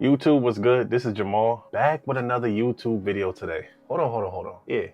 YouTube was good. This is Jamal back with another YouTube video today. Hold on. Yeah,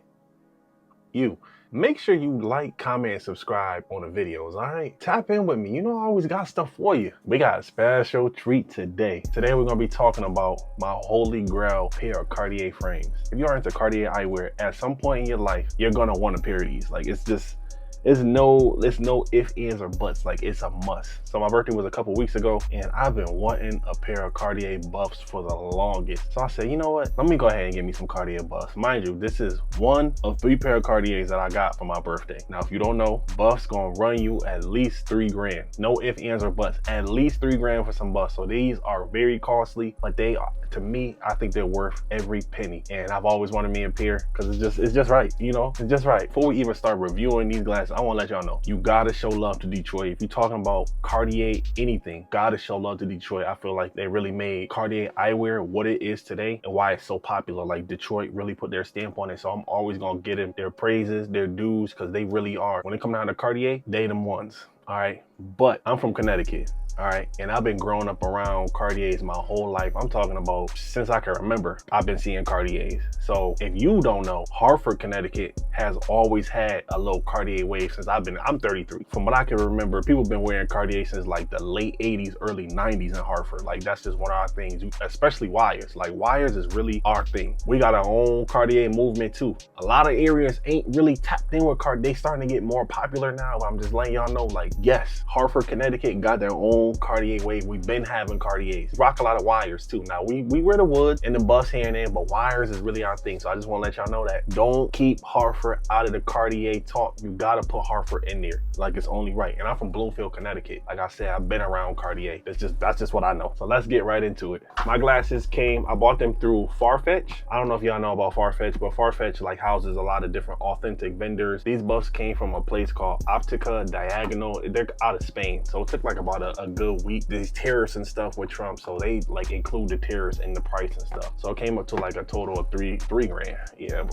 you. Make sure you like, comment, and subscribe on the videos, all right? Tap in with me. You know I always got stuff for you. We got a special treat today. Today we're gonna be talking about my holy grail pair of Cartier frames. If you are into Cartier eyewear, at some point in your life, you're gonna want a pair of these. Like it's no ifs, ands, or buts. Like it's a must. So my birthday was a couple weeks ago, and I've been wanting a pair of Cartier buffs for the longest. So I said, you know what? Let me go ahead and get me some Cartier buffs. Mind you, this is one of 3 pair of Cartiers that I got for my birthday. Now, if you don't know, buffs gonna run you at least 3 grand. No ifs, ands, or buts. At least 3 grand for some buffs. So these are very costly, but they are, to me, I think they're worth every penny. And I've always wanted me a pair because it's just right, you know? It's just right. Before we even start reviewing these glasses, I want to let y'all know, you gotta show love to Detroit. If you're talking about Cartier anything, gotta show love to Detroit. I feel like they really made Cartier eyewear what it is today and why it's so popular. Like Detroit really put their stamp on it. So I'm always gonna give them their praises, their dues, because they really are. When it comes down to Cartier, they them ones. All right, but I'm from Connecticut. All right, and I've been growing up around Cartiers my whole life. I'm talking about since I can remember, I've been seeing Cartiers. So if you don't know, Hartford, Connecticut has always had a little Cartier wave since I'm 33. From what I can remember, people been wearing Cartier since like the late 80s, early 90s in Hartford. Like that's just one of our things, especially wires. Like wires is really our thing. We got our own Cartier movement too. A lot of areas ain't really tapped in with Cartier. They starting to get more popular now, but I'm just letting y'all know, like, yes, Hartford, Connecticut got their own Cartier wave. We've been having Cartiers. Rock a lot of wires too. Now we wear the wood and the bust here and there, but wires is really our thing. So I just want to let y'all know that. Don't keep Hartford out of the Cartier talk. You gotta put Hartford in there. Like it's only right. And I'm from Bloomfield, Connecticut. Like I said, I've been around Cartier. That's just what I know. So let's get right into it. My glasses I bought them through Farfetch. I don't know if y'all know about Farfetch, but Farfetch like houses a lot of different authentic vendors. These buffs came from a place called Optica Diagonal. They're out of Spain. So it took like about a good week. These tariffs and stuff with Trump, so they like include the tariffs in the price and stuff. So it came up to like a total of three grand. Yeah,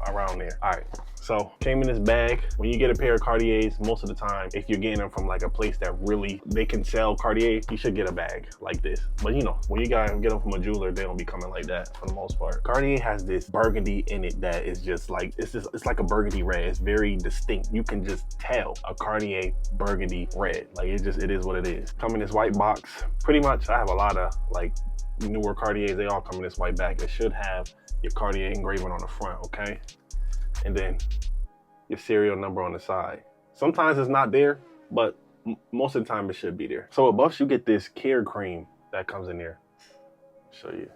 around there. All right. So came in this bag. When you get a pair of Cartiers, most of the time, if you're getting them from like a place that really, they can sell Cartier, you should get a bag like this. But you know, when you gotta get them from a jeweler, they don't be coming like that for the most part. Cartier has this burgundy in it that is just like, it's like a burgundy red. It's very distinct. You can just tell a Cartier burgundy red. Like it is what it is. Come in this white box. Pretty much, I have a lot of like newer Cartiers. They all come in this white bag. It should have your Cartier engraving on the front, okay? And then your serial number on the side. Sometimes it's not there, but most of the time it should be there. So with buffs, you get this care cream that comes in there. Show you.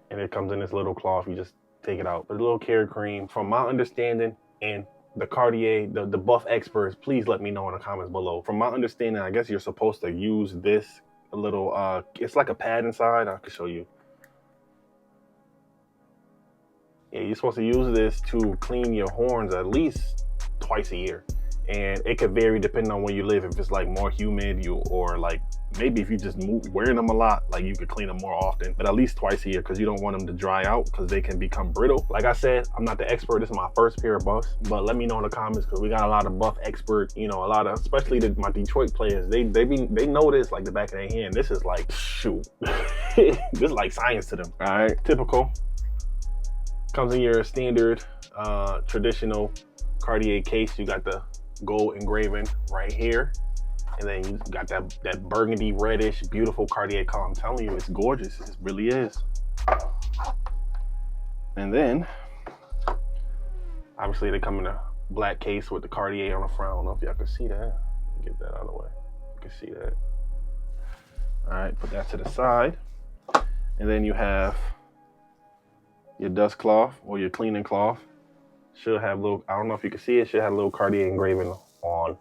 And it comes in this little cloth. You just take it out. A little care cream. From my understanding, and the Cartier, the buff experts, please let me know in the comments below. From my understanding, I guess you're supposed to use this little, it's like a pad inside. I can show you. Yeah, you're supposed to use this to clean your horns at least twice a year. And it could vary depending on where you live. If it's like more humid, or like maybe if you just wearing them a lot, like you could clean them more often, but at least twice a year, because you don't want them to dry out because they can become brittle. Like I said, I'm not the expert. This is my first pair of buffs, but let me know in the comments, because we got a lot of buff experts, you know, a lot of, especially my Detroit players, they know this like the back of their hand. This is like, shoot, this is like science to them. All right, typical. Comes in your standard traditional Cartier case. You got the gold engraving right here, and then you got that burgundy reddish beautiful Cartier color. I'm telling you, it's gorgeous. It really is. And then obviously they come in a black case with the Cartier on the front. I don't know if y'all can see that. Get that out of the way. You can see that. All right, put that to the side, and then you have your dust cloth or your cleaning cloth. Should have little, I don't know if you can see it, should have a little Cartier engraving on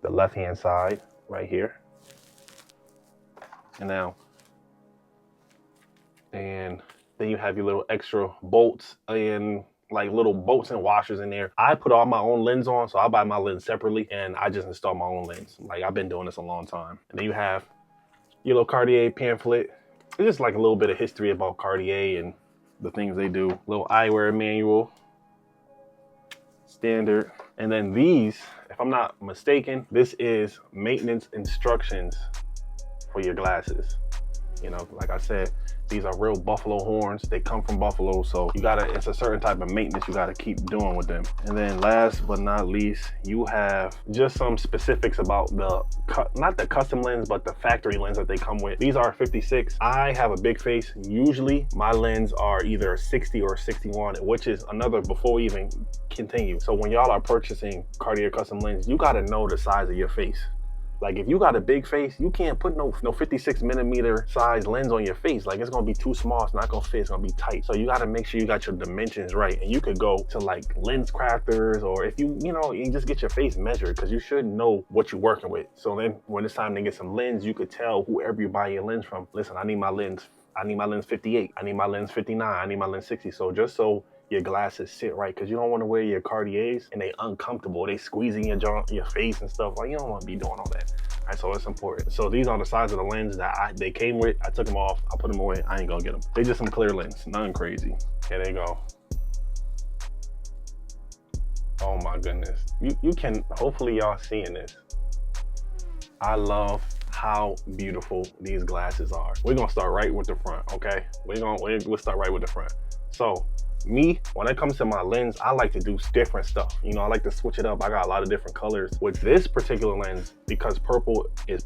the left hand side right here. And then you have your little extra bolts and like little bolts and washers in there. I put all my own lens on, so I buy my lens separately, and I just install my own lens. Like I've been doing this a long time. And then you have your little Cartier pamphlet. It's just like a little bit of history about Cartier and the things they do. Little eyewear manual, standard. And then these, if I'm not mistaken, this is maintenance instructions for your glasses. You know, like I said, these are real buffalo horns. They come from buffalo, so you gotta, it's a certain type of maintenance you gotta keep doing with them. And then last but not least, you have just some specifics about the, not the custom lens, but the factory lens that they come with. These are 56. I have a big face. Usually my lens are either 60 or 61, which is another, before we even continue. So when y'all are purchasing Cartier custom lens, you gotta know the size of your face. Like if you got a big face, you can't put no 56mm size lens on your face. Like it's gonna be too small, it's not gonna fit, it's gonna be tight. So you gotta make sure you got your dimensions right. And you could go to like lens crafters, or if you just get your face measured, because you should know what you're working with. So then when it's time to get some lens, you could tell whoever you buy your lens from, listen, I need my lens 58, I need my lens 59, I need my lens 60. So just so your glasses sit right, because you don't want to wear your Cartiers and they uncomfortable, they squeezing your face and stuff. Like you don't want to be doing all that. All right, so it's important. So these are the size of the lens that they came with. I took them off, I put them away, I ain't gonna get them. They just some clear lens, nothing crazy. Here they go. Oh my goodness, you can, hopefully y'all seeing this. I love how beautiful these glasses are. We're gonna start right with the front, okay? We'll start right with the front. So me, when it comes to my lens, I like to do different stuff. You know, I like to switch it up. I got a lot of different colors. With this particular lens, because purple is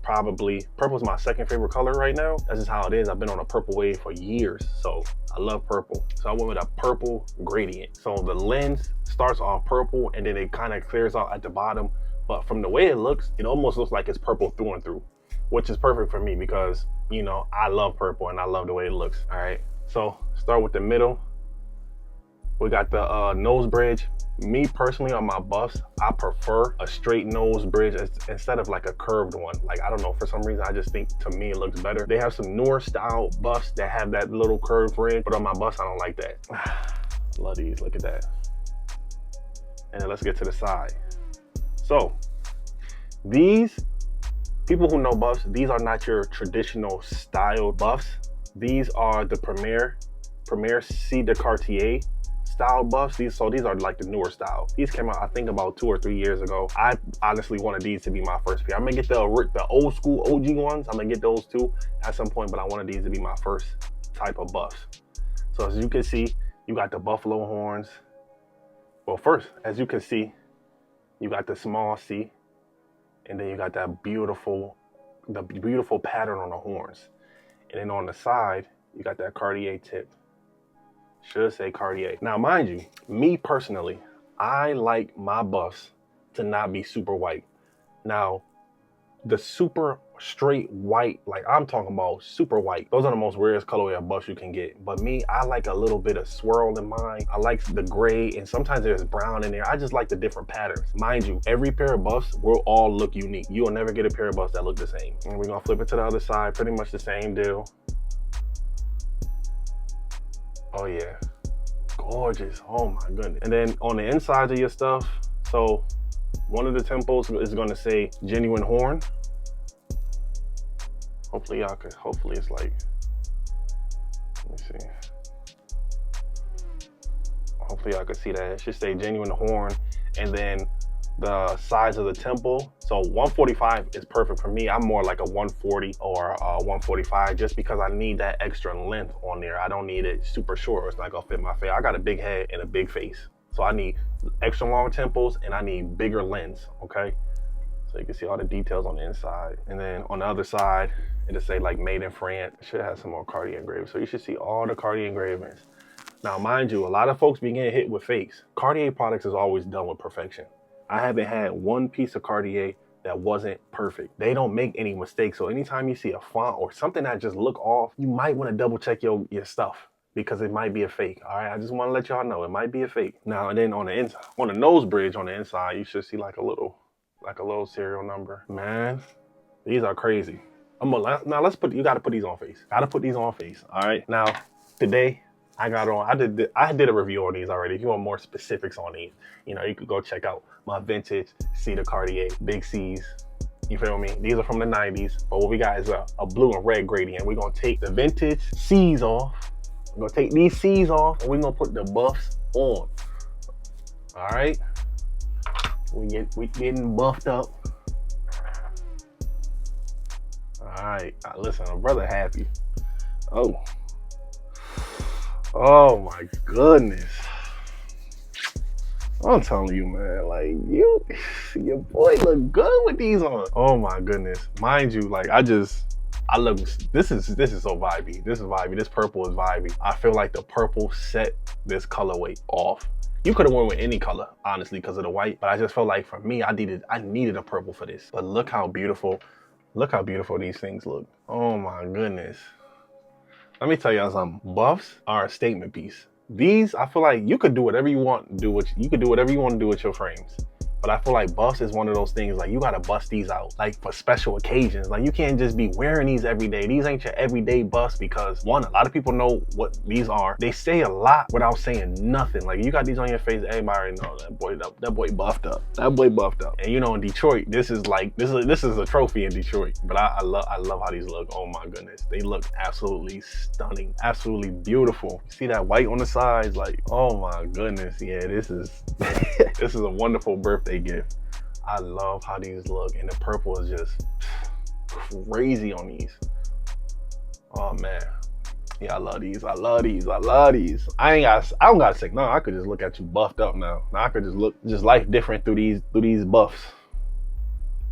my second favorite color right now. That's just how it is. I've been on a purple wave for years, so I love purple. So I went with a purple gradient. So the lens starts off purple and then it kind of clears out at the bottom. But from the way it looks, it almost looks like it's purple through and through, which is perfect for me because, you know, I love purple and I love the way it looks. All right, so start with the middle. We got the nose bridge. Me personally, on my buffs, I prefer a straight nose bridge instead of like a curved one. Like, I don't know, for some reason, I just think, to me, it looks better. They have some newer style buffs that have that little curved bridge, but on my buffs, I don't like that. Love these, look at that. And then let's get to the side. So, these, people who know buffs, these are not your traditional style buffs. These are the Première CT Cartier style buffs. These are like the newer style. These came out, I think, about 2 or 3 years ago. I honestly wanted these to be my first pair. I'm gonna get the old school OG ones. I'm gonna get those too at some point, but I wanted these to be my first type of buffs. So as you can see, you got the buffalo horns. Well, first, as you can see, you got the small C, and then you got that beautiful pattern on the horns. And then on the side, you got that Cartier tip. Should say Cartier. Now, mind you, me personally, I like my buffs to not be super white. Now, the super straight white, like I'm talking about super white, those are the most rarest colorway of buffs you can get. But me, I like a little bit of swirl in mine. I like the gray, and sometimes there's brown in there. I just like the different patterns. Mind you, every pair of buffs will all look unique. You will never get a pair of buffs that look the same. And we're gonna flip it to the other side, pretty much the same deal. Oh yeah, gorgeous, oh my goodness. And then on the inside of your stuff, so one of the temples is gonna say genuine horn. Hopefully y'all could, hopefully it's like, let me see. Hopefully y'all could see that. It should say genuine horn. And then the size of the temple. So 145 is perfect for me. I'm more like a 140 or a 145 just because I need that extra length on there. I don't need it super short or it's not gonna fit my face. I got a big head and a big face. So I need extra long temples and I need bigger lens, okay? So you can see all the details on the inside. And then on the other side, it'll say like made in France. It should have some more Cartier engravings. So you should see all the Cartier engravings. Now, mind you, a lot of folks be getting hit with fakes. Cartier products is always done with perfection. I haven't had one piece of Cartier that wasn't perfect. They don't make any mistakes. So anytime you see a font or something that just look off, you might want to double check your stuff because it might be a fake. All right, I just want to let y'all know it might be a fake. Now, and then on the inside, on the nose bridge on the inside, you should see like a little serial number. Man, these are crazy. Now let's put, you got to put these on face. Got to put these on face. All right. Now today I did a review on these already. If you want more specifics on these, you know, you could go check out my vintage CT Cartier Big C's. You feel me? These are from the 90s, but what we got is a blue and red gradient. We're gonna take the vintage C's off. We're gonna take these C's off and we're gonna put the buffs on. All right. We getting buffed up. All right, listen, a brother happy. Oh. Oh my goodness. I'm telling you, man, like your boy look good with these on. Oh my goodness. Mind you, like I look, this is so vibey. This is vibey. This purple is vibey. I feel like the purple set this colorway off. You could have went with any color, honestly, because of the white. But I just felt like for me, I needed a purple for this. But look how beautiful these things look. Oh my goodness. Let me tell y'all something. Buffs are a statement piece. These, I feel like you could do whatever you want to do with your frames. But I feel like buffs is one of those things, like you gotta bust these out, like for special occasions. Like you can't just be wearing these every day. These ain't your everyday buffs because one, a lot of people know what these are. They say a lot without saying nothing. Like you got these on your face, everybody already know that boy buffed up. That boy buffed up. And you know, in Detroit, this is a trophy in Detroit. But I love how these look. Oh my goodness. They look absolutely stunning, absolutely beautiful. You see that white on the sides? Like, oh my goodness. Yeah, this is this is a wonderful birthday gift. I love how these look, and the purple is just crazy on these. Oh man, yeah, I love these. I don't gotta say no. I could just look at you buffed up now. I could just look life different through these buffs.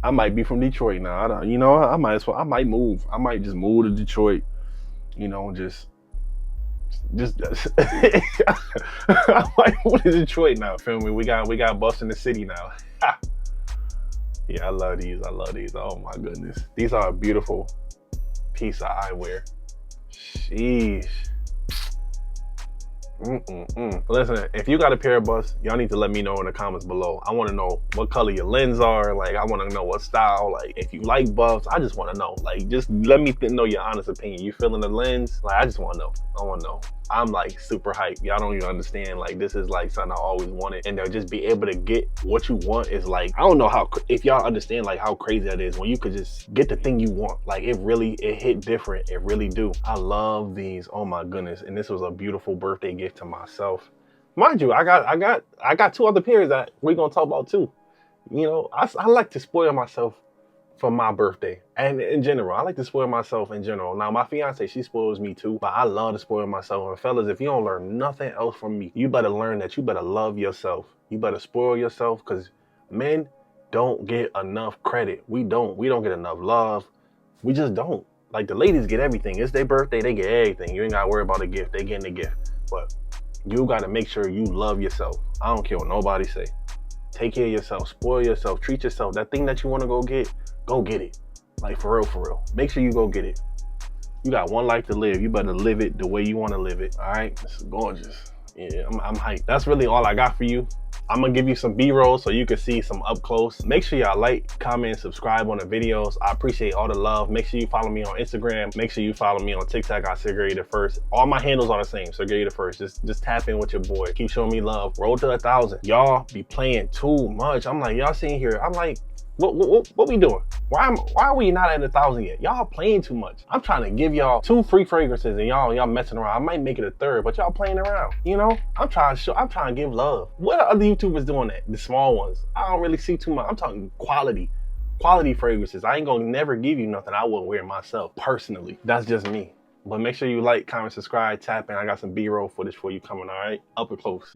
I might be from Detroit now. I might move. I might just move to Detroit. You know, just I might move to Detroit now. Feel me? We got buffs in the city now. Yeah, I love these. Oh my goodness. These are a beautiful piece of eyewear. Sheesh. Listen, if you got a pair of buffs, y'all need to let me know in the comments below. I want to know what color your lens are. Like, I want to know what style. Like, if you like buffs, I just want to know. Like, just let me know your honest opinion. You feeling the lens? Like, I just want to know. I want to know. I'm like super hyped. Y'all don't even understand. Like, this is like something I always wanted. And to just be able to get what you want is like, I don't know if y'all understand like how crazy that is when you could just get the thing you want. Like, it hit different. It really do. I love these. Oh my goodness. And this was a beautiful birthday gift to myself. Mind you, I got two other pairs that we're gonna talk about too. You know, I like to spoil myself for my birthday, and in general, I like to spoil myself in general. Now, my fiance, she spoils me too, but I love to spoil myself. And fellas, if you don't learn nothing else from me, you better learn that you better love yourself. You better spoil yourself, because men don't get enough credit. We don't get enough love. We just don't. Like, the ladies get everything. It's their birthday, they get everything. You ain't gotta worry about a gift. They getting the gift. But you gotta make sure you love yourself. I don't care what nobody say. Take care of yourself, spoil yourself, treat yourself. That thing that you wanna go get it. Like, for real. Make sure you go get it. You got one life to live. You better live it the way you wanna live it, all right? This is gorgeous. Yeah, I'm hyped. That's really all I got for you. I'm gonna give you some B-roll so you can see some up close. Make sure y'all like, comment, subscribe on the videos. I appreciate all the love. Make sure you follow me on Instagram. Make sure you follow me on TikTok. I Sergey the First. All my handles are the same. Sergey the First. Just tap in with your boy. Keep showing me love. Roll to 1,000. Y'all be playing too much. I'm like, y'all sitting here. I'm like, what we doing? Why are we not at 1,000 yet? Y'all playing too much. I'm trying to give y'all 2 free fragrances and y'all messing around. I might make it a 3rd, but y'all playing around. You know, I'm trying to give love. What are other YouTubers doing that? The small ones. I don't really see too much. I'm talking quality fragrances. I ain't gonna never give you nothing I wouldn't wear myself personally. That's just me. But make sure you like, comment, subscribe, tap in. I got some B-roll footage for you coming, all right? Up and close.